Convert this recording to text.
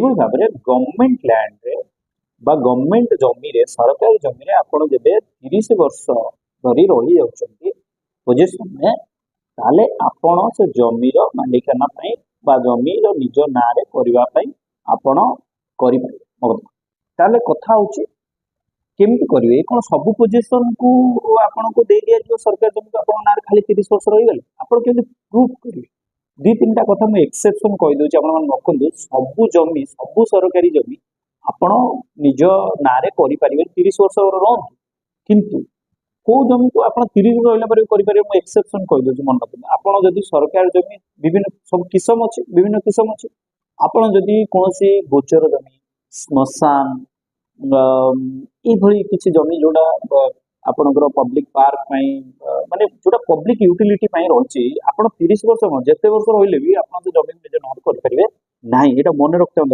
भाव में government land रे बा गवर्नमेंट जमी रे सरकारी जमी रे आपण जेबे 30 वर्ष धरी रही जाउछंती पोजीशन में ताले आपण से जमीर मालिकाना पई बा जमीर निज ना रे करबा पई आपण करि पारे ताले कथा होची केमती करिवे कोन सब पोजीशन को आपण को दे दिया जो सरकार जमी आपण ना खाली 30 वर्ष रही गले आपण केमती प्रूफ करिवे दी तीनटा कथा मैं एक्सेप्शन कहि दोची आपण मन नखंदु सब जमी सब सरकारी जमी आपण निज ना रे करि पारिबे 30 वर्ष रहन किंतु को जमी को आपण 30 रहला पर करि पारे मैं एक्सेप्शन कहि दोची मन नखंदु आपण जदी सरकार जमी विभिन्न सब किस्म अछि विभिन्न किस्म अछि आपण जदी कोनोसी गोचर जमी स्मशान भली किसी जमी जोड़ा आपणकर पब्लिक पार्क माने जोड़ा पब्लिक यूटिलिटी रही आप 30 वर्ष जिते वर्ष रही भी आप जमीन निज नाम करें ना ये मन रखते